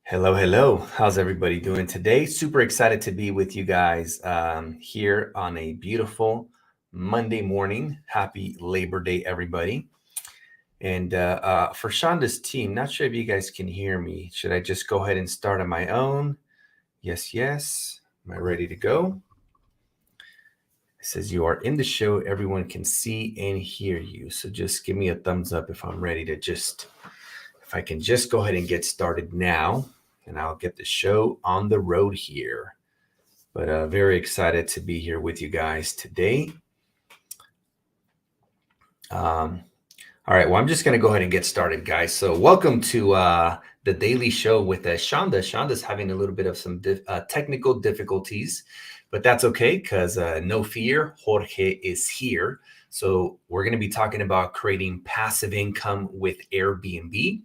Hello, hello. How's everybody doing today? Super excited to be with you guys here on a beautiful Monday morning. Happy Labor Day, everybody. And for Shanda's team, not sure if you guys can hear me. Should I just go ahead and start on my own? Yes, yes. Am I ready to go? It says you are in the show. Everyone can see and hear you. So just give me a thumbs up if I'm ready to if I can just go ahead and get started now. And I'll get the show on the road here. But very excited to be here with you guys today. All right, well, I'm just going to go ahead and get started, guys. So welcome to the Daily Show with Shanda. Shanda's having a little bit of some technical difficulties, but that's okay because no fear, Jorge is here. So we're going to be talking about creating passive income with Airbnb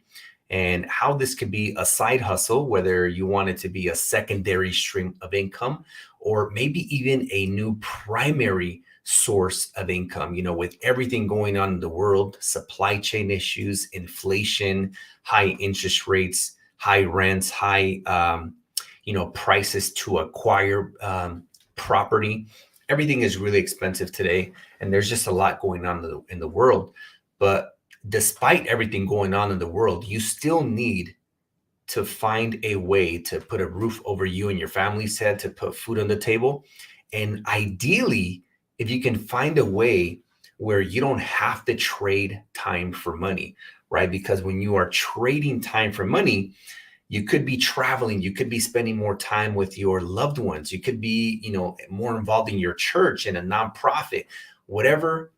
and how this could be a side hustle, whether you want it to be a secondary stream of income or maybe even a new primary source of income. You know, with everything going on in the world, supply chain issues, inflation, high interest rates, high rents, high prices to acquire property. Everything is really expensive today, and there's just a lot going on in the world. But despite everything going on in the world, you still need to find a way to put a roof over you and your family's head, to put food on the table. And ideally, if you can find a way where you don't have to trade time for money, right? Because when you are trading time for money, you could be traveling, you could be spending more time with your loved ones, you could be, more involved in your church and a nonprofit, whatever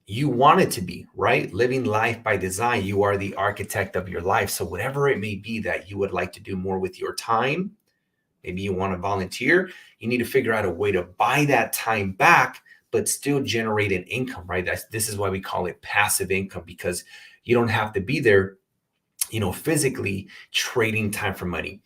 you want it to be, right? Living life by design. You are the architect of your life. So whatever it may be that you would like to do more with your time, maybe you want to volunteer, you need to figure out a way to buy that time back, but still generate an income, right? This is why we call it passive income, because you don't have to be there, physically trading time for money.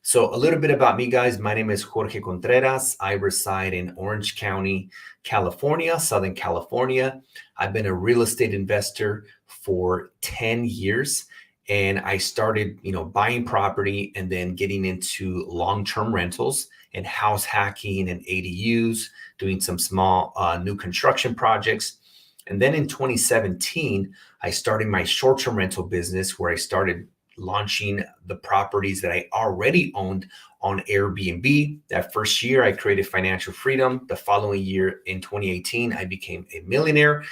So a little bit about me, guys. My name is Jorge Contreras. I reside in Orange County, California, Southern California. I've been a real estate investor for 10 years. And I started, buying property and then getting into long-term rentals and house hacking and ADUs, doing some small new construction projects. And then in 2017, I started my short-term rental business, where I started launching the properties that I already owned on Airbnb. That first year, I created financial freedom. The following year, in 2018, I became a millionaire.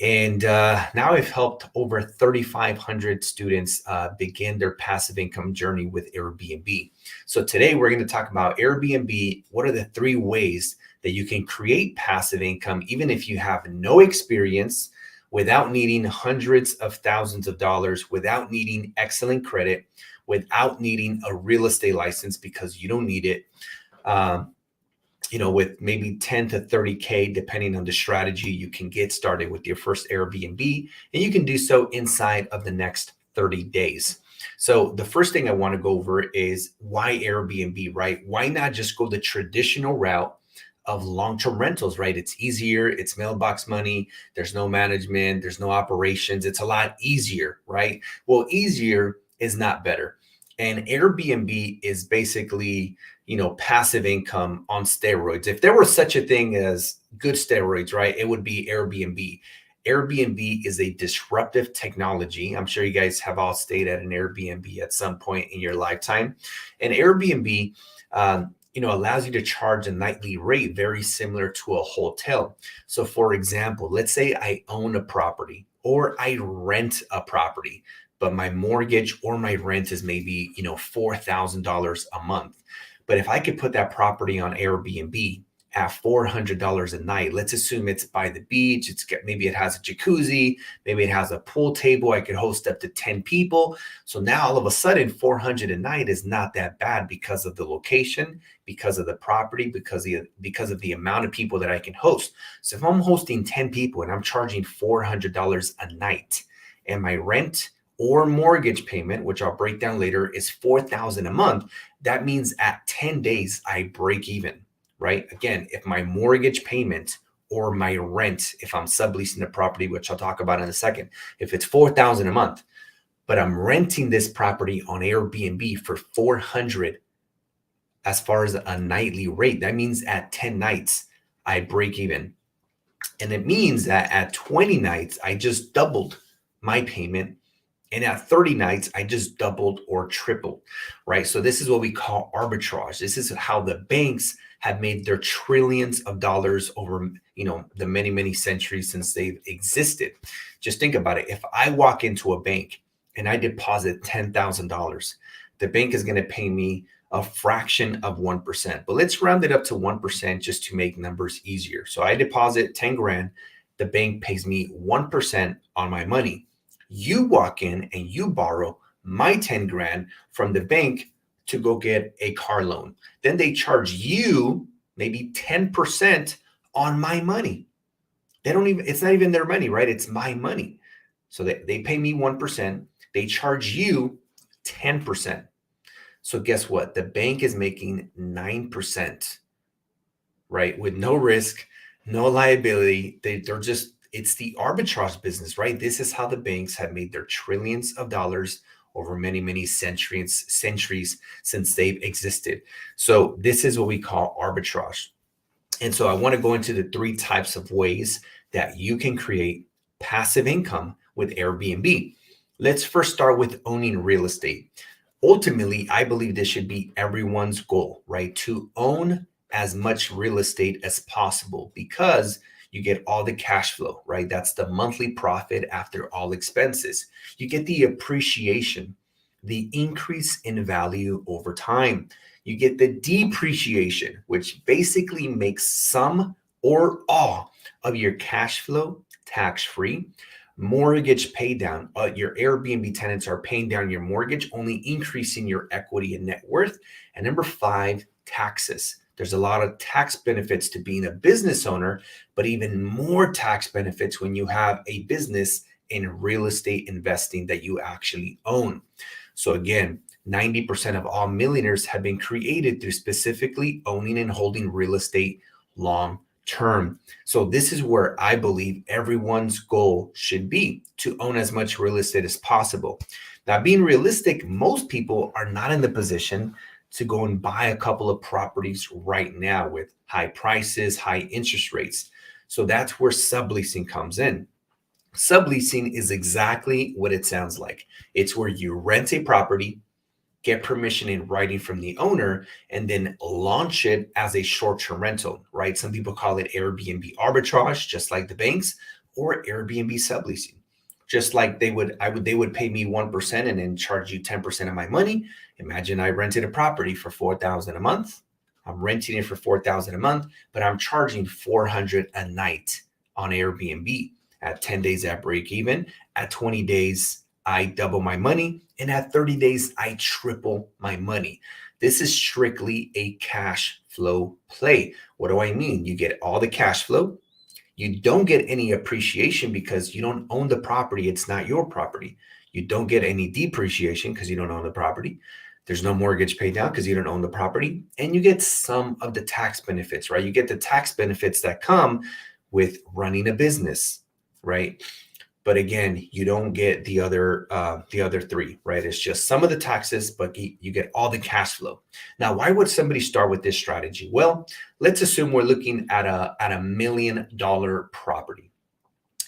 And now I've helped over 3,500 students begin their passive income journey with Airbnb. So today we're going to talk about Airbnb. What are the 3 ways that you can create passive income, even if you have no experience, without needing hundreds of thousands of dollars, without needing excellent credit, without needing a real estate license, because you don't need it. With maybe 10 to 30K, depending on the strategy, you can get started with your first Airbnb, and you can do so inside of the next 30 days. So the first thing I want to go over is why Airbnb, right? Why not just go the traditional route of long-term rentals, right? It's easier, it's mailbox money, there's no management, there's no operations, it's a lot easier, right? Well, easier is not better. And Airbnb is basically, passive income on steroids. If there were such a thing as good steroids, right, it would be Airbnb. Airbnb is a disruptive technology. I'm sure you guys have all stayed at an Airbnb at some point in your lifetime. And Airbnb, allows you to charge a nightly rate very similar to a hotel. So for example, let's say I own a property or I rent a property, but my mortgage or my rent is maybe, $4,000 a month. But if I could put that property on Airbnb at $400 a night, let's assume it's by the beach, maybe it has a jacuzzi, maybe it has a pool table, I could host up to 10 people. So now all of a sudden $400 a night is not that bad, because of the location, because of the property, because of the amount of people that I can host. So if I'm hosting 10 people and I'm charging $400 a night, and my rent or mortgage payment, which I'll break down later, is $4,000 a month, that means at 10 days I break even, right? Again, if my mortgage payment or my rent, if I'm subleasing the property, which I'll talk about in a second, if it's $4,000 a month, but I'm renting this property on Airbnb for 400 as far as a nightly rate. That means at 10 nights, I break even. And it means that at 20 nights, I just doubled my payment. And at 30 nights, I just doubled or tripled, right? So this is what we call arbitrage. This is how the banks have made their trillions of dollars over, the many, many centuries since they've existed. Just think about it. If I walk into a bank and I deposit $10,000, the bank is going to pay me a fraction of 1%. But let's round it up to 1% just to make numbers easier. So I deposit 10 grand. The bank pays me 1% on my money. You walk in and you borrow my 10 grand from the bank to go get a car loan. Then they charge you maybe 10% on my money. It's not even their money, right? It's my money. So they pay me 1%. They charge you 10%. So guess what? The bank is making 9%, right? With no risk, no liability. It's the arbitrage business, right? This is how the banks have made their trillions of dollars over many, many centuries since they've existed. So this is what we call arbitrage. And so I want to go into the 3 types of ways that you can create passive income with Airbnb. Let's first start with owning real estate. Ultimately, I believe this should be everyone's goal, right? To own as much real estate as possible, because you get all the cash flow, right? That's the monthly profit after all expenses. You get the appreciation, the increase in value over time. You get the depreciation, which basically makes some or all of your cash flow tax-free. Mortgage pay down. Your Airbnb tenants are paying down your mortgage, only increasing your equity and net worth. And number 5, taxes. There's a lot of tax benefits to being a business owner, but even more tax benefits when you have a business in real estate investing that you actually own. So again, 90% of all millionaires have been created through specifically owning and holding real estate long term. So this is where I believe everyone's goal should be, to own as much real estate as possible. Now, being realistic, most people are not in the position to go and buy a couple of properties right now with high prices, high interest rates. So that's where subleasing comes in. Subleasing is exactly what it sounds like. It's where you rent a property, get permission in writing from the owner, and then launch it as a short-term rental, right? Some people call it Airbnb arbitrage, just like the banks, or Airbnb subleasing. Just like they would pay me 1% and then charge you 10% of my money. Imagine I rented a property for $4,000 a month. I'm renting it for $4,000 a month, but I'm charging $400 a night on Airbnb. At 10 days, I break even. At 20 days, I double my money. And at 30 days, I triple my money. This is strictly a cash flow play. What do I mean? You get all the cash flow. You don't get any appreciation because you don't own the property. It's not your property. You don't get any depreciation because you don't own the property. There's no mortgage paid down because you don't own the property. And you get some of the tax benefits, right? You get the tax benefits that come with running a business, right? But again, you don't get the other 3, right? It's just some of the taxes, but you get all the cash flow. Now, why would somebody start with this strategy? Well, let's assume we're looking at a $1 million property.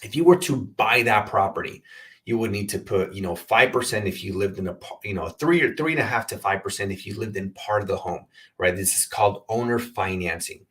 If you were to buy that property, you would need to put 5% if you lived in a 3.5 to 5% if you lived in part of the home, right? This is called owner financing.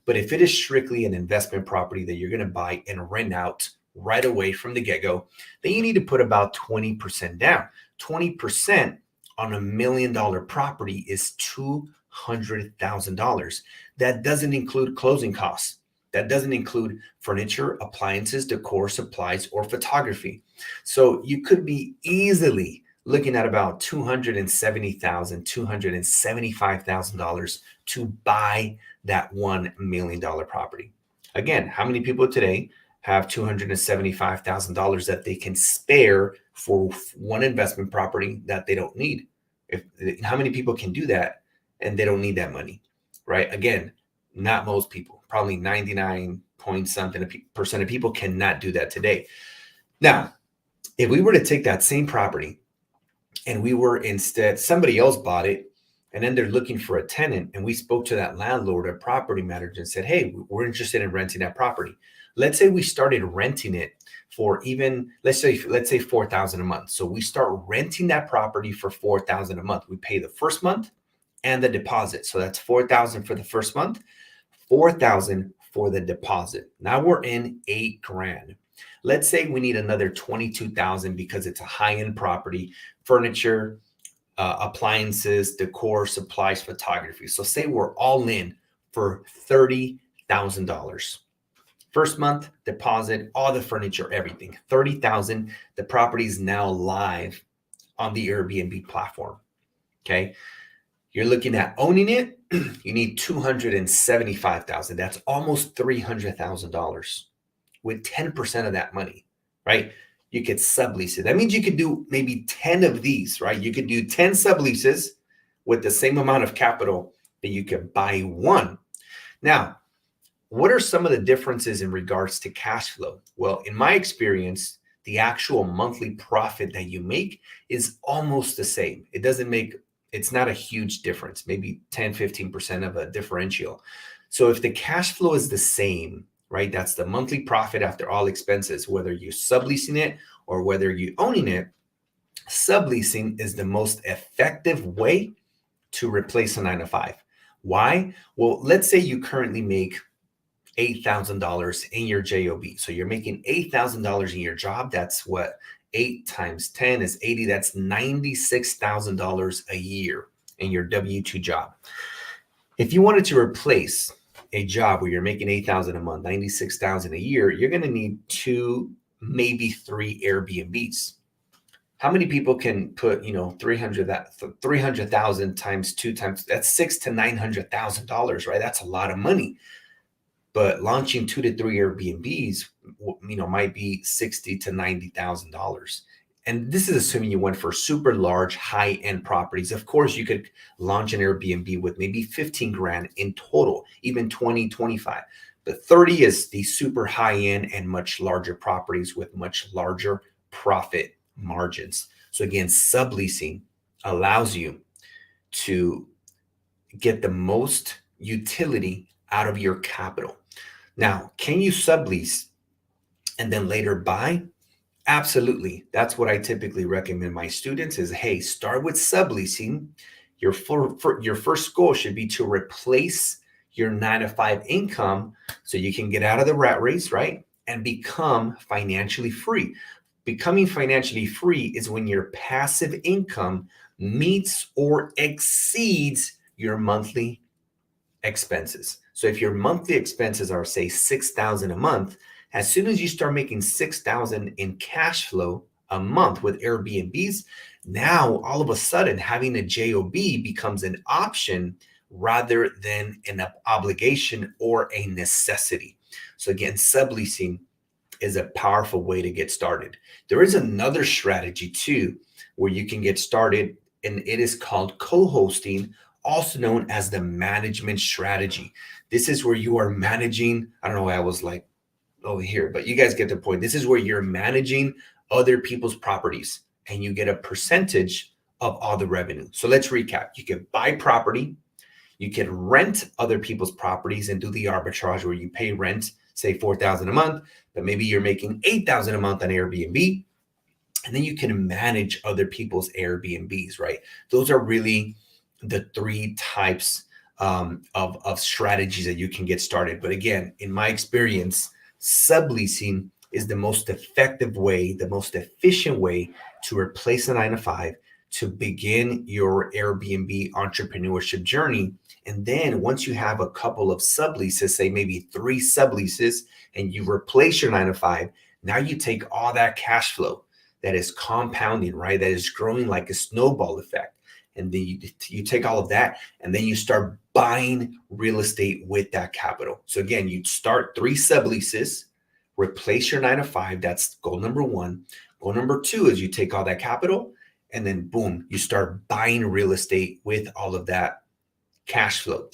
But if it is strictly an investment property that you're going to buy and rent out right away from the get-go, then you need to put about 20% down. 20% on $1 million property is $200,000. That doesn't include closing costs. That doesn't include furniture, appliances, decor, supplies, or photography. So you could be easily looking at about $270,000, $275,000 to buy that $1 million property. Again, how many people today have $275,000 that they can spare for one investment property that they don't need? How many people can do that and they don't need that money, right? Again, not most people. Probably 99 point something percent of people cannot do that today. Now, if we were to take that same property and we were instead, somebody else bought it, and then they're looking for a tenant, and we spoke to that landlord or property manager and said, hey, we're interested in renting that property. Let's say we started renting it for even, let's say 4,000 a month. So we start renting that property for 4,000 a month. We pay the first month and the deposit. So that's 4,000 for the first month, 4,000 for the deposit. Now we're in 8 grand. Let's say we need another 22,000 because it's a high-end property, furniture, appliances, decor, supplies, photography. So say we're all in for $30,000. First month, deposit, all the furniture, everything, 30,000. The property is now live on the Airbnb platform. Okay. You're looking at owning it. You need 275,000. That's almost $300,000 with 10% of that money, right? You could sublease it. That means you could do maybe 10 of these, right? You could do 10 subleases with the same amount of capital that you could buy one. Now, what are some of the differences in regards to cash flow? Well, in my experience, the actual monthly profit that you make is almost the same. It's not a huge difference, maybe 10, 15% of a differential. So if the cash flow is the same, right, that's the monthly profit after all expenses, whether you're subleasing it or whether you're owning it, subleasing is the most effective way to replace a 9-to-5. Why? Well, let's say you currently make $8,000 in your job. So you're making $8,000 in your job. That's what 8 times 10 is 80. That's $96,000 a year in your W-2 job. If you wanted to replace a job where you're making $8,000 a month, $96,000 a year, you're going to need 2, maybe 3 Airbnbs. How many people can put, 300,000 times 2 times, that's $600,000 to $900,000, right? That's a lot of money. But launching 2 to 3 Airbnbs, might be $60,000 to $90,000. And this is assuming you went for super large, high-end properties. Of course, you could launch an Airbnb with maybe 15 grand in total, even 20, 25. But 30 is the super high-end and much larger properties with much larger profit margins. So again, subleasing allows you to get the most utility out of your capital. Now, can you sublease and then later buy? Absolutely. That's what I typically recommend my students is, hey, start with subleasing. Your first goal should be to replace your 9-to-5 income so you can get out of the rat race, right? And become financially free. Becoming financially free is when your passive income meets or exceeds your monthly expenses. So if your monthly expenses are, say, $6,000 a month, as soon as you start making $6,000 in cash flow a month with Airbnbs, now all of a sudden having a JOB becomes an option rather than an obligation or a necessity. So again, subleasing is a powerful way to get started. There is another strategy too, where you can get started, and it is called co-hosting, also known as the management strategy. This is where you are managing, I don't know why I was like over here, but you guys get the point. This is where you're managing other people's properties and you get a percentage of all the revenue. So let's recap. You can buy property, you can rent other people's properties and do the arbitrage where you pay rent, say $4,000 a month, but maybe you're making $8,000 a month on Airbnb. And then you can manage other people's Airbnbs, right? Those are really the 3 types of strategies that you can get started. But again, in my experience, subleasing is the most effective way, the most efficient way to replace a 9-to-5, to begin your Airbnb entrepreneurship journey. And then once you have a couple of subleases, say maybe 3 subleases, and you replace your 9-to-5, now you take all that cash flow that is compounding, right? That is growing like a snowball effect. And then you take all of that and then you start buying real estate with that capital. So again, you start 3 subleases, replace your 9-to-5. That's goal number 1. Goal number 2 is you take all that capital and then boom, you start buying real estate with all of that cash flow.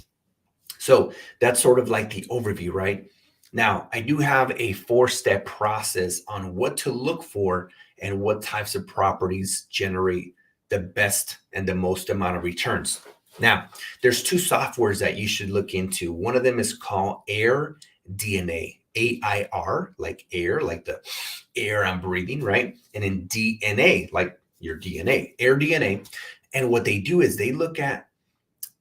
So that's sort of like the overview, right? Now, I do have a 4-step process on what to look for and what types of properties generate the best and the most amount of returns. Now, there's two softwares that you should look into. One of them is called AirDNA, AIR, like air, like the air I'm breathing, right? And then DNA, like your DNA, AirDNA. And what they do is they look at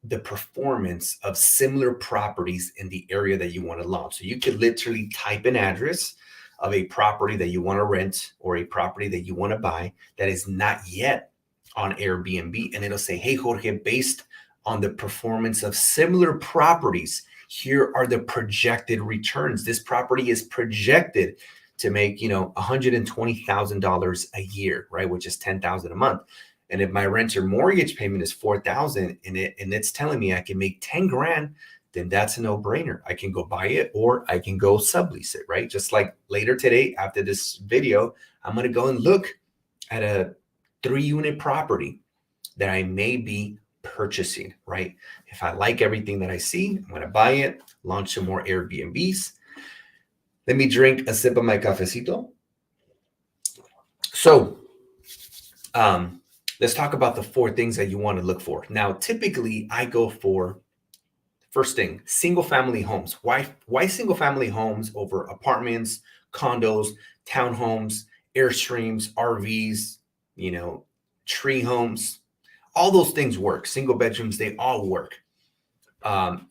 the performance of similar properties in the area that you want to launch. So you could literally type an address of a property that you want to rent or a property that you want to buy that is not yet on Airbnb, and it'll say, hey, Jorge, based on the performance of similar properties, here are the projected returns. This property is projected to make, $120,000 a year, right? Which is $10,000 a month. And if my rent or mortgage payment is $4,000 and it's telling me I can make 10 grand, then that's a no-brainer. I can go buy it or I can go sublease it, right? Just like later today, after this video, I'm going to go and look at a 3-unit property that I may be purchasing, right? If I like everything that I see, I'm going to buy it, launch some more Airbnbs. Let me drink a sip of my cafecito. So, let's talk about the 4 things that you want to look for. Now, typically I go for, first thing, single family homes. Why single family homes over apartments, condos, townhomes, Airstreams, RVs, tree homes? All those things work. Single bedrooms, they all work.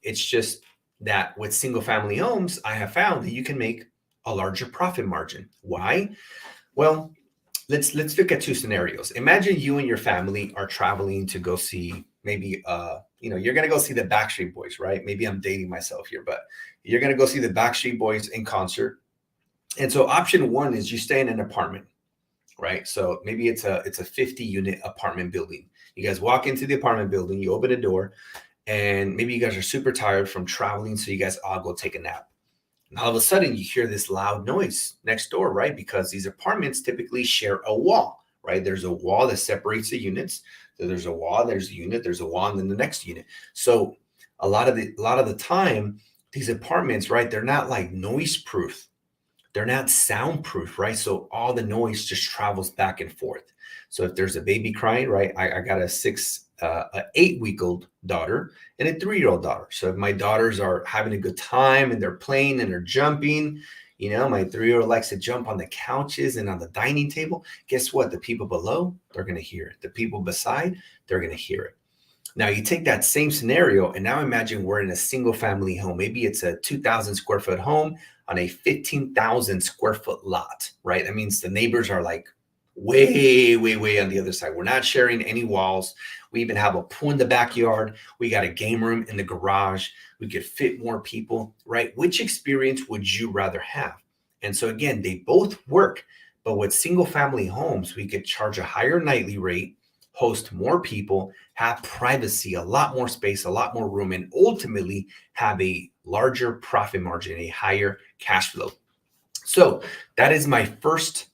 It's just that with single family homes, I have found that you can make a larger profit margin. Why? Well, let's look at 2 scenarios. Imagine you and your family are traveling to go see maybe you're going to go see the Backstreet Boys, right? Maybe I'm dating myself here, but you're going to go see the Backstreet Boys in concert. And so option 1 is you stay in an apartment, right? So maybe it's a 50-unit apartment building. You guys walk into the apartment building, you open a door, and maybe you guys are super tired from traveling, so you guys all go take a nap. And all of a sudden, you hear this loud noise next door, right? Because these apartments typically share a wall, right? There's a wall that separates the units. So there's a wall, there's a unit, there's a wall, and then the next unit. So a lot of the time, these apartments, right? They're not like noise proof. They're not soundproof, right? So all the noise just travels back and forth. So if there's a baby crying, right? I got a 8-week-old daughter and a 3-year-old daughter. So if my daughters are having a good time and they're playing and they're jumping, my 3-year-old likes to jump on the couches and on the dining table. Guess what? The people below, they're going to hear it. The people beside, they're going to hear it. Now you take that same scenario and now imagine we're in a single family home. Maybe it's a 2,000 square foot home on a 15,000 square foot lot, right? That means the neighbors are like way, way, way on the other side. We're not sharing any walls. We even have a pool in the backyard. We got a game room in the garage. We could fit more people, right? Which experience would you rather have? And so again, they both work, but with single family homes, we could charge a higher nightly rate, host more people, have privacy, a lot more space, a lot more room, and ultimately have a larger profit margin, a higher cash flow. So that is my first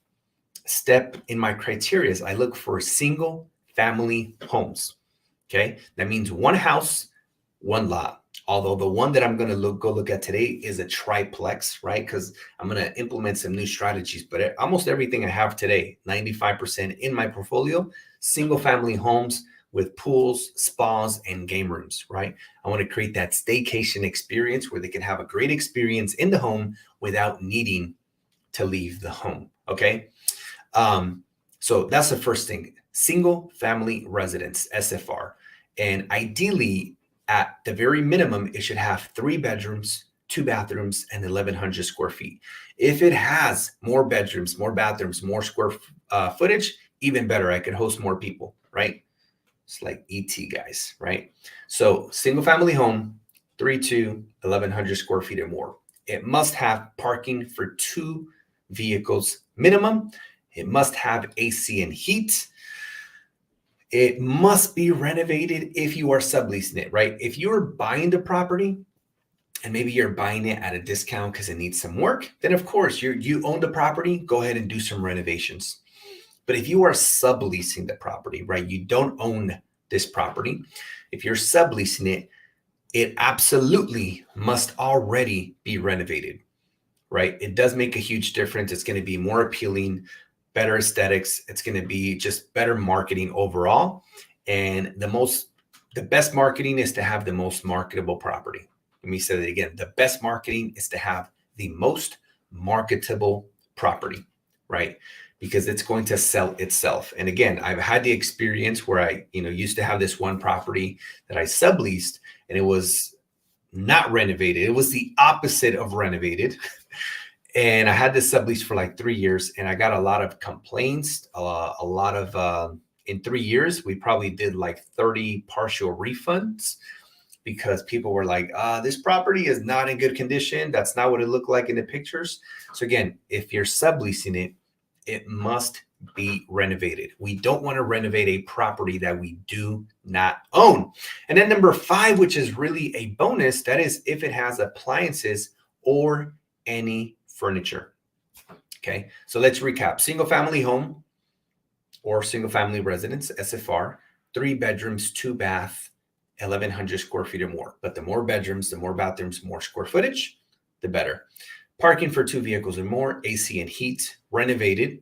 step in my criteria. Is I look for single family homes. Okay. That means 1 house, 1 lot. Although the one that I'm going to go look at today is a triplex, right? Because I'm going to implement some new strategies. But almost everything I have today, 95% in my portfolio, single family homes with pools, spas, and game rooms, right? I want to create that staycation experience where they can have a great experience in the home without needing to leave the home. Okay. So that's the first thing, single family residence, SFR. And ideally, at the very minimum, it should have 3 bedrooms, 2 bathrooms, and 1,100 square feet. If it has more bedrooms, more bathrooms, more square footage, even better. I could host more people, right? It's like ET, guys, right? So single family home, 3 to 1,100 square feet or more. It must have parking for 2 vehicles minimum. It must have AC and heat. It must be renovated if you are subleasing it, right? If you're buying the property and maybe you're buying it at a discount because it needs some work, then of course you own the property, go ahead and do some renovations. But if you are subleasing the property, right? You don't own this property. If you're subleasing it, it absolutely must already be renovated, right? It does make a huge difference. It's going to be more appealing, better aesthetics. It's going to be just better marketing overall. And the best marketing is to have the most marketable property. Let me say that again. The best marketing is to have the most marketable property, right? Because it's going to sell itself. And again, I've had the experience where I, used to have this one property that I subleased, and it was not renovated. It was the opposite of renovated. And I had this sublease for like 3 years, and I got a lot of complaints, in 3 years, we probably did like 30 partial refunds because people were like, this property is not in good condition. That's not what it looked like in the pictures. So again, if you're subleasing it, it must be renovated. We don't want to renovate a property that we do not own. And then number 5, which is really a bonus, that is if it has appliances or any furniture. Okay, so let's recap. Single family home or single family residence, SFR, 3 bedrooms, 2 bath, 1,100 square feet or more. But the more bedrooms, the more bathrooms, more square footage, the better. Parking for 2 vehicles or more, AC and heat, renovated.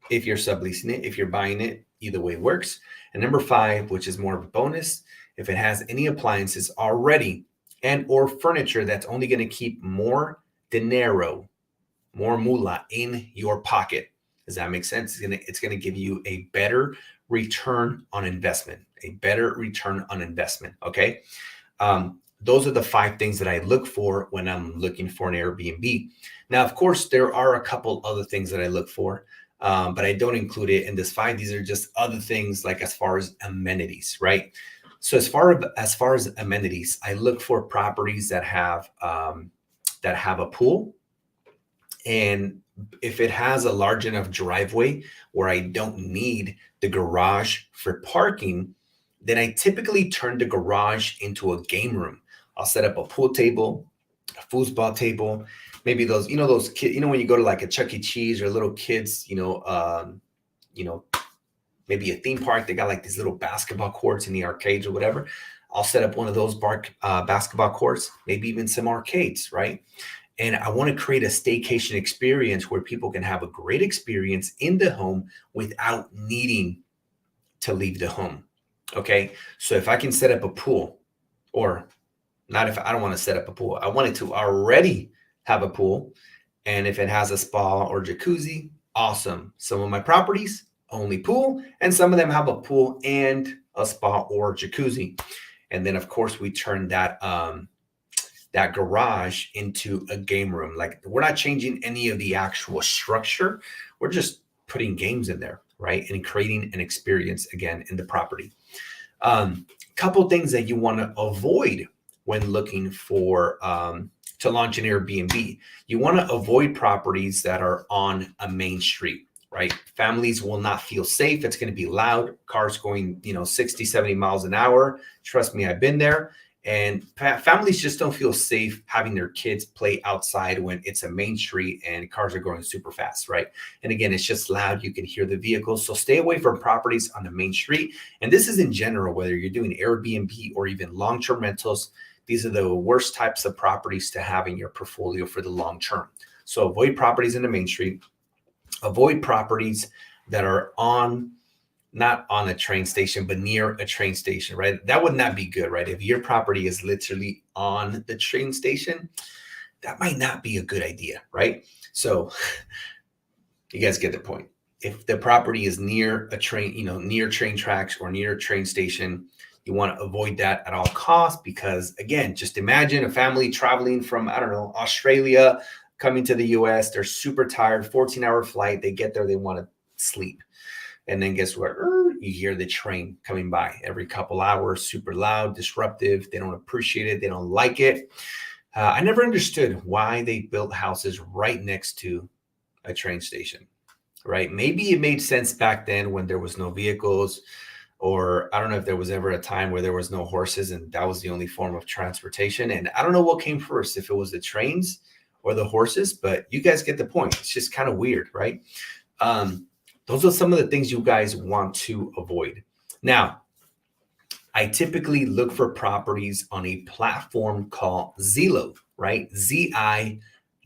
If you're subleasing it, if you're buying it, either way works. And number 5, which is more of a bonus, if it has any appliances already and or furniture that's only going to keep more dinero, more moolah in your pocket. Does that make sense? It's gonna give you a better return on investment, okay? Those are the 5 things that I look for when I'm looking for an Airbnb. Now, of course, there are a couple other things that I look for, but I don't include it in this 5. These are just other things, like as far as amenities, right? So as far as amenities, I look for properties that have a pool. And if it has a large enough driveway where I don't need the garage for parking, then I typically turn the garage into a game room. I'll set up a pool table, a foosball table, maybe those kids, when you go to like a Chuck E. Cheese or little kids, maybe a theme park, they got like these little basketball courts in the arcades or whatever. I'll set up one of those basketball courts, maybe even some arcades, right? And I want to create a staycation experience where people can have a great experience in the home without needing to leave the home. Okay. So if I can set up a pool, or not, if I don't want to set up a pool, I want it to already have a pool. And if it has a spa or jacuzzi, awesome. Some of my properties only pool, and some of them have a pool and a spa or jacuzzi. And then of course we turn that garage into a game room. Like, we're not changing any of the actual structure. We're just putting games in there, right? And creating an experience again in the property. Couple things that you want to avoid when looking for to launch an Airbnb. You want to avoid properties that are on a main street, right? Families will not feel safe. It's going to be loud. Cars going, 60, 70 miles an hour. Trust me, I've been there. And families just don't feel safe having their kids play outside when it's a main street and cars are going super fast, right? And again, it's just loud. You can hear the vehicles. So stay away from properties on the main street. And this is in general, whether you're doing Airbnb or even long-term rentals, these are the worst types of properties to have in your portfolio for the long term. So avoid properties in the main street. Avoid properties that are not on a train station, but near a train station, right? That would not be good, right? If your property is literally on the train station, that might not be a good idea, right? So you guys get the point. If the property is near a train, near train tracks or near a train station, you want to avoid that at all costs, because again, just imagine a family traveling from, Australia, coming to the US. They're super tired, 14-hour flight. They get there, they want to sleep. And then guess what? You hear the train coming by every couple hours, super loud, disruptive. They don't appreciate it. They don't like it. I never understood why they built houses right next to a train station, right? Maybe it made sense back then when there was no vehicles, or I don't know if there was ever a time where there was no horses and that was the only form of transportation. And I don't know what came first, if it was the trains or the horses, but you guys get the point. It's just kind of weird, right? Those are some of the things you guys want to avoid. Now, I typically look for properties on a platform called Zillow, right? Zillow,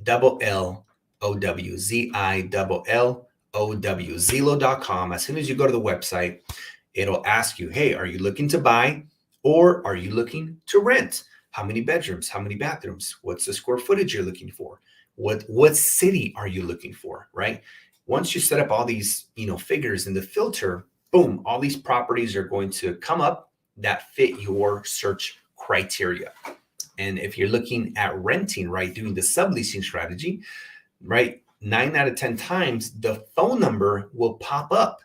Zillow. Zillow.com. As soon as you go to the website, it'll ask you, hey, are you looking to buy or are you looking to rent? How many bedrooms? How many bathrooms? What's the square footage you're looking for? What city are you looking for, right? Once you set up all these, figures in the filter, boom, all these properties are going to come up that fit your search criteria. And if you're looking at renting, right, doing the subleasing strategy, right, 9 out of 10 times, the phone number will pop up,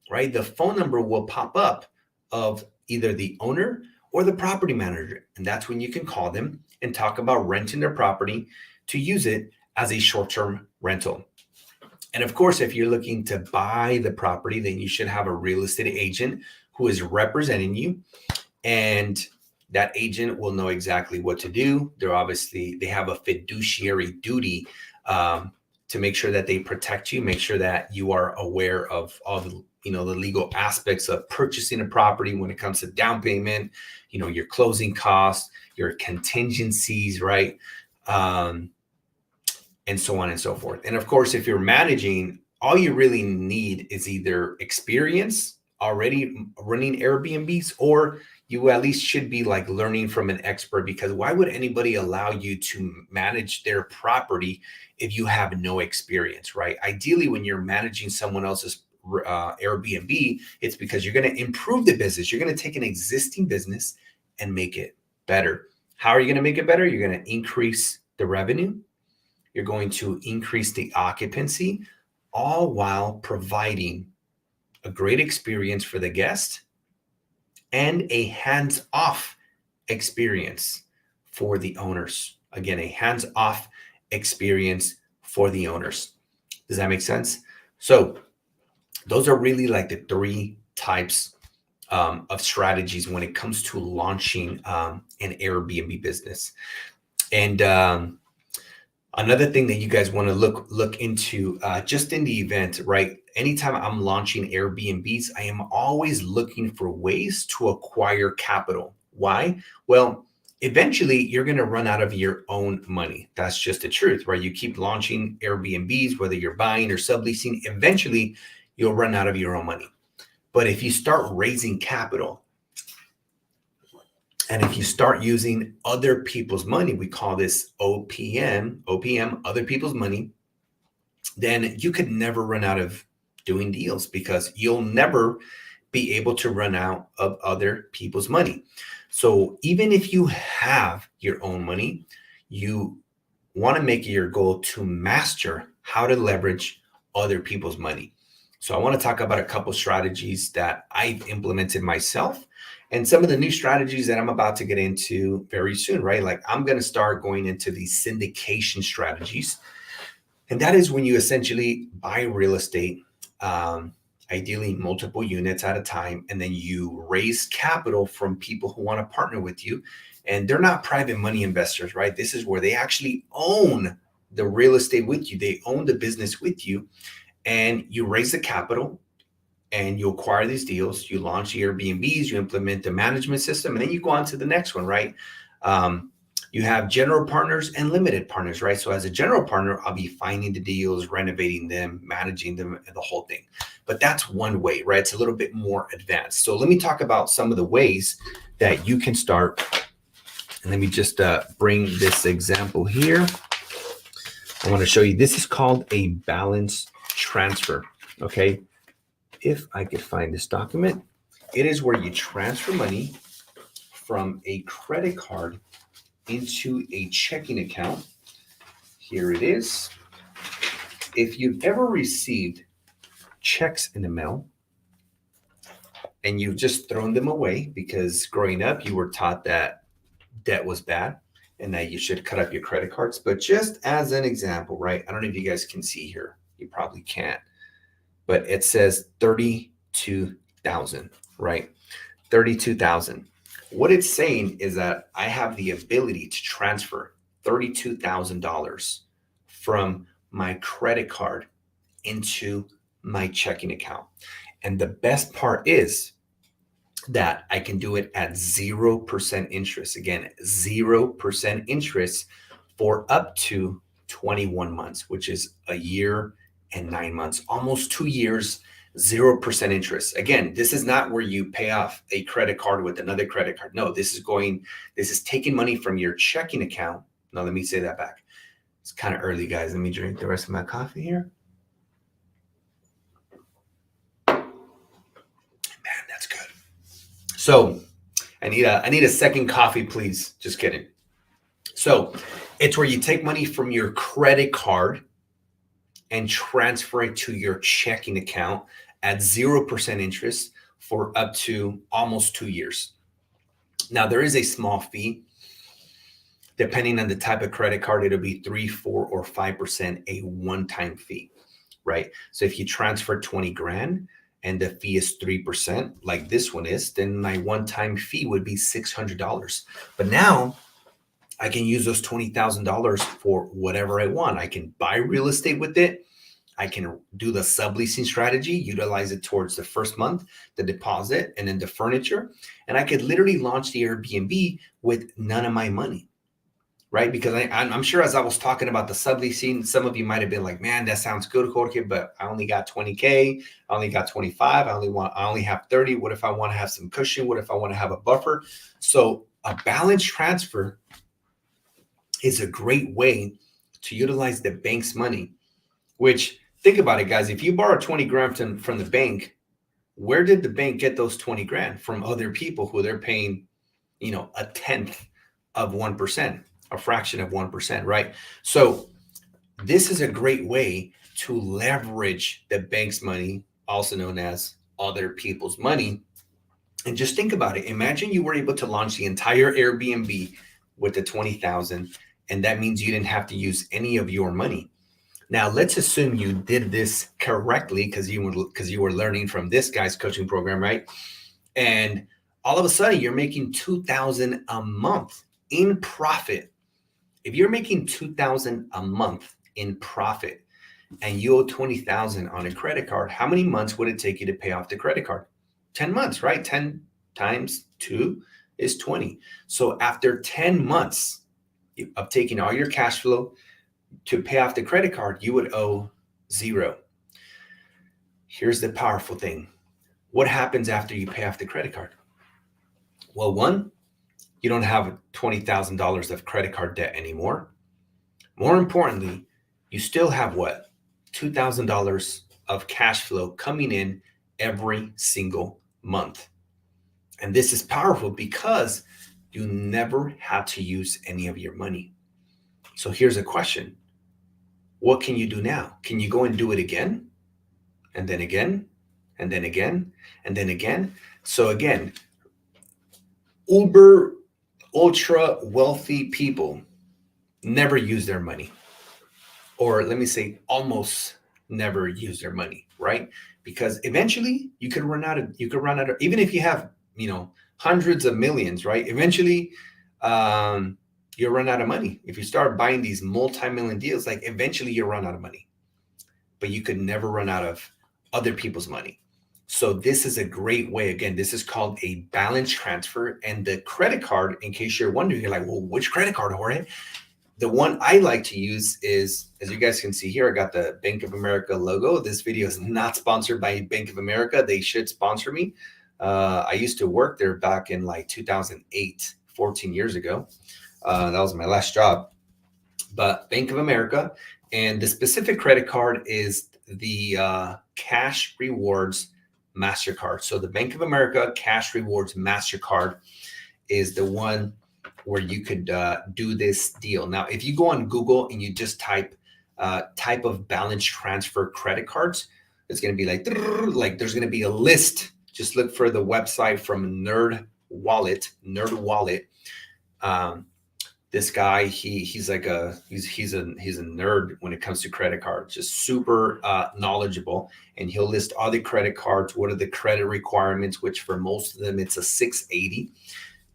right? The phone number will pop up of either the owner or the property manager. And that's when you can call them and talk about renting their property to use it as a short-term rental. And of course, if you're looking to buy the property, then you should have a real estate agent who is representing you. And that agent will know exactly what to do. They have a fiduciary duty to make sure that they protect you, make sure that you are aware of all the legal aspects of purchasing a property when it comes to down payment, your closing costs, your contingencies, right? And so on and so forth. And of course, if you're managing, all you really need is either experience already running Airbnbs, or you at least should be like learning from an expert, because why would anybody allow you to manage their property if you have no experience, right? Ideally, when you're managing someone else's Airbnb, it's because you're going to improve the business. You're going to take an existing business and make it better. How are you going to make it better? You're going to increase the revenue. You're going to increase the occupancy, all while providing a great experience for the guest and a hands-off experience for the owners. Again, a hands-off experience for the owners. Does that make sense? So those are really like the three types of strategies when it comes to launching an Airbnb business. And another thing that you guys want to look into, just in the event, right? Anytime I'm launching Airbnbs, I am always looking for ways to acquire capital. Why? Well, eventually you're going to run out of your own money. That's just the truth, right? You keep launching Airbnbs, whether you're buying or subleasing, eventually you'll run out of your own money. But if you start raising capital, and if you start using other people's money, we call this OPM, other people's money, then you could never run out of doing deals, because you'll never be able to run out of other people's money. So even if you have your own money, you want to make it your goal to master how to leverage other people's money. So I want to talk about a couple strategies that I've implemented myself, and some of the new strategies that I'm about to get into very soon, right? Like I'm going to start going into these syndication strategies. And that is when you essentially buy real estate, ideally multiple units at a time, and then you raise capital from people who want to partner with you. And they're not private money investors, right? This is where they actually own the real estate with you. They own the business with you, and you raise the capital and you acquire these deals. You launch the Airbnbs, you implement the management system, and then you go on to the next one, right? You have general partners and limited partners, right? So as a general partner, I'll be finding the deals, renovating them, managing them, and the whole thing. But that's one way, right? It's a little bit more advanced. So let me talk about some of the ways that you can start. And let me just bring this example here. I want to show you, this is called a balance transfer, okay? If I could find this document, it is where you transfer money from a credit card into a checking account. Here it is. If you've ever received checks in the mail and you've just thrown them away because growing up you were taught that debt was bad and that you should cut up your credit cards. But just as an example, right? I don't know if you guys can see here. You probably can't. But it says 32,000, right? 32,000. What it's saying is that I have the ability to transfer $32,000 from my credit card into my checking account. And the best part is that I can do it at 0% interest. Again, 0% interest for up to 21 months, which is a year and 9 months, almost 2 years, 0% interest. Again, this is not where you pay off a credit card with another credit card. No, this is taking money from your checking account. Now, let me say that back. It's kind of early, guys. Let me drink the rest of my coffee here. Man, that's good. So I need a second coffee, please. Just kidding. So it's where you take money from your credit card and transfer it to your checking account at 0% interest for up to almost 2 years. Now, there is a small fee. Depending on the type of credit card, it'll be 3, 4, or 5%, a one-time fee, right? So if you transfer 20 grand and the fee is 3%, like this one is, then my one-time fee would be $600. But now I can use those $20,000 for whatever I want. I can buy real estate with it. I can do the subleasing strategy, utilize it towards the first month, the deposit, and then the furniture. And I could literally launch the Airbnb with none of my money, right? Because I'm sure as I was talking about the subleasing, some of you might have been like, man, that sounds good, Jorge, but I only got 20K. I only got 25. I only have 30. What if I want to have some cushion? What if I want to have a buffer? So a balance transfer is a great way to utilize the bank's money, which, think about it, guys. If you borrow 20 grand from the bank, where did the bank get those 20 grand? From other people who they're paying, a tenth of 1%, a fraction of 1%, right? So this is a great way to leverage the bank's money, also known as other people's money. And just think about it. Imagine you were able to launch the entire Airbnb with the 20,000, and that means you didn't have to use any of your money. Now, let's assume you did this correctly because you were learning from this guy's coaching program, right? And all of a sudden, you're making $2,000 a month in profit. If you're making $2,000 a month in profit and you owe $20,000 on a credit card, how many months would it take you to pay off the credit card? 10 months, right? 10 times 2 is 20. So after 10 months of taking all your cash flow to pay off the credit card, you would owe 0. Here's the powerful thing. What happens after you pay off the credit card? Well, one, you don't have $20,000 of credit card debt anymore. More importantly, you still have what? $2,000 of cash flow coming in every single month. And this is powerful because you never had to use any of your money. So here's a question. What can you do now? Can you go and do it again? And then again, and then again, and then again. So again, uber, ultra wealthy people never use their money. Or let me say almost never use their money, right? Because eventually you could run out of, even if you have, hundreds of millions, right? Eventually, you'll run out of money. If you start buying these multi-million deals, like eventually you'll run out of money, but you could never run out of other people's money. So this is a great way. Again, this is called a balance transfer. And the credit card, in case you're wondering, you're like, well, which credit card, Jorge? The one I like to use is, as you guys can see here, I got the Bank of America logo. This video is not sponsored by Bank of America. They should sponsor me. I used to work there back in like 2008, 14 years ago. That was my last job. But Bank of America, and the specific credit card is the Cash Rewards MasterCard. So the Bank of America Cash Rewards MasterCard is the one where you could do this deal. Now, if you go on Google and you just type of balance transfer credit cards, it's going to be like there's going to be a list. Just look for the website from Nerd Wallet. This guy, he's a nerd when it comes to credit cards, just super knowledgeable. And he'll list all the credit cards. What are the credit requirements? Which for most of them, it's a 680.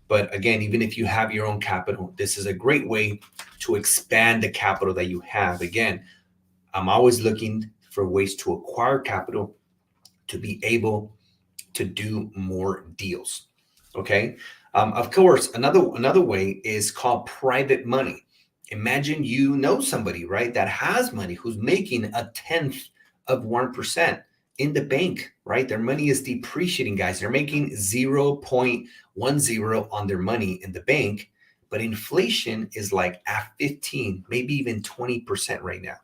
But again, even if you have your own capital, this is a great way to expand the capital that you have. Again, I'm always looking for ways to acquire capital to be able to do more deals. Okay. Of course, another way is called private money. Imagine you know somebody, right, that has money, who's making a tenth of 1% in the bank, right? Their money is depreciating, guys. They're making 0.10 on their money in the bank, but inflation is like at 15, maybe even 20% right now.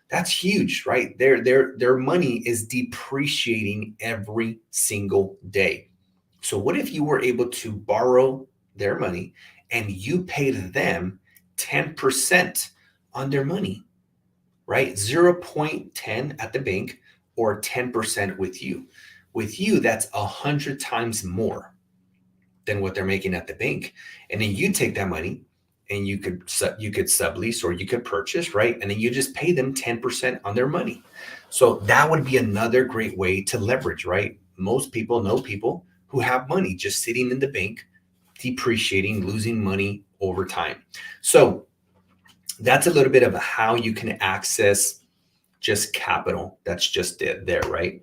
That's huge, right? Their money is depreciating every single day. So what if you were able to borrow their money and you paid them 10% on their money, right? 0.10 at the bank or 10% with you. With you, that's 100 times more than what they're making at the bank. And then you take that money and you could sublease or you could purchase, right? And then you just pay them 10% on their money. So that would be another great way to leverage, right? Most people know people who have money just sitting in the bank, depreciating, losing money over time. So that's a little bit of how you can access just capital that's just there, right?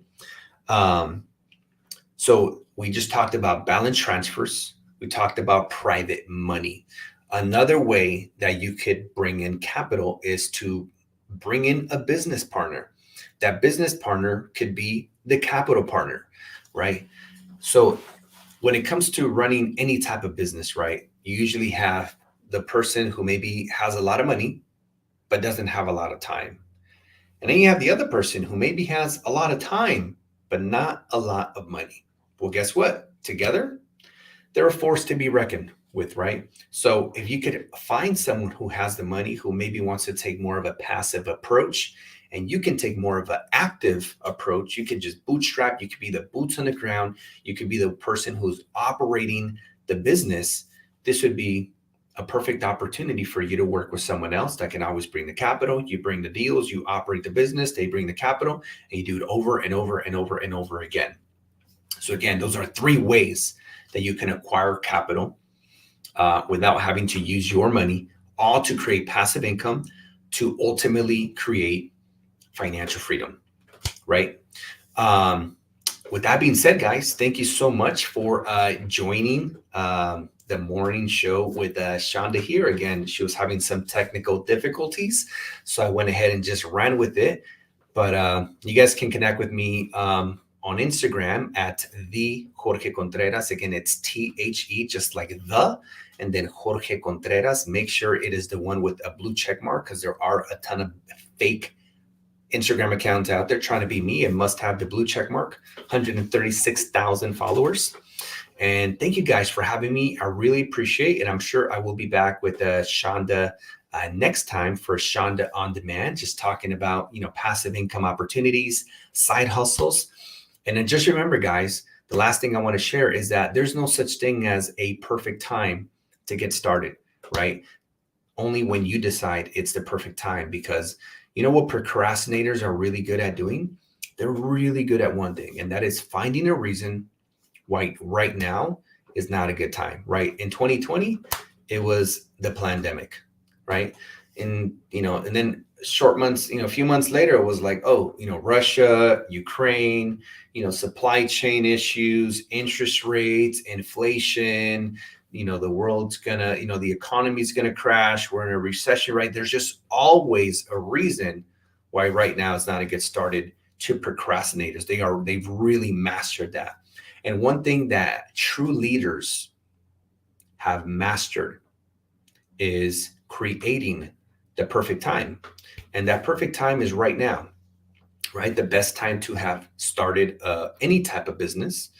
So we just talked about balance transfers. We talked about private money. Another way that you could bring in capital is to bring in a business partner. That business partner could be the capital partner, right? So when it comes to running any type of business, right, you usually have the person who maybe has a lot of money, but doesn't have a lot of time. And then you have the other person who maybe has a lot of time, but not a lot of money. Well, guess what? Together, they're a force to be reckoned with, right? So if you could find someone who has the money, who maybe wants to take more of a passive approach, and you can take more of an active approach, you can just bootstrap, you could be the boots on the ground, you could be the person who's operating the business. This would be a perfect opportunity for you to work with someone else that can always bring the capital. You bring the deals, you operate the business, they bring the capital, and you do it over and over and over and over again. So again, those are 3 ways that you can acquire capital without having to use your money, all to create passive income, to ultimately create financial freedom, right? With that being said, guys, thank you so much for joining the morning show with Shanda here. Again, she was having some technical difficulties, so I went ahead and just ran with it. But you guys can connect with me on Instagram at the Jorge Contreras. Again, it's THE, just like the, and then Jorge Contreras. Make sure it is the one with a blue check mark, because there are a ton of fake Instagram accounts out there trying to be me and must have the blue check mark. 136,000 followers. And thank you guys for having me. I really appreciate it. I'm sure I will be back with Shanda next time for Shanda on Demand, just talking about, passive income opportunities, side hustles. And then just remember, guys, the last thing I want to share is that there's no such thing as a perfect time to get started, right? Only when you decide it's the perfect time, because you know what procrastinators are really good at doing? They're really good at one thing, and that is finding a reason why right now is not a good time, right? In 2020, it was the pandemic, right? And then short months, a few months later, it was like, Russia, Ukraine, supply chain issues, interest rates, inflation, the world's gonna, the economy's gonna crash. We're in a recession, right? There's just always a reason why right now is not a good started to procrastinators. They've really mastered that. And one thing that true leaders have mastered is creating the perfect time. And that perfect time is right now, right? The best time to have started any type of business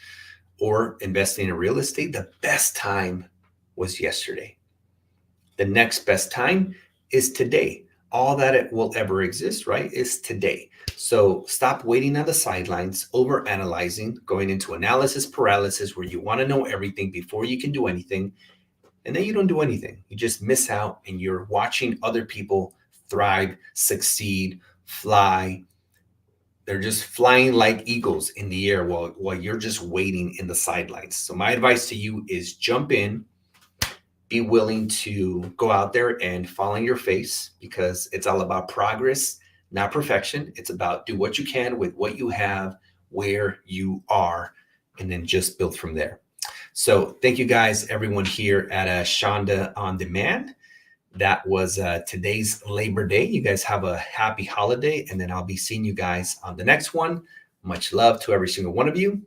or investing in real estate, the best time was yesterday. The next best time is today. All that it will ever exist, right, is today. So stop waiting on the sidelines, over analyzing, going into analysis paralysis, where you want to know everything before you can do anything. And then you don't do anything. You just miss out, and you're watching other people thrive, succeed, fly. They're just flying like eagles in the air while you're just waiting in the sidelines. So my advice to you is jump in, be willing to go out there and fall on your face, because it's all about progress, not perfection. It's about do what you can with what you have, where you are, and then just build from there. So thank you guys, everyone here at Shanda on Demand. that was today's Labor Day. You guys have a happy holiday, and then I'll be seeing you guys on the next one. Much love to every single one of you.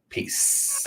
Peace.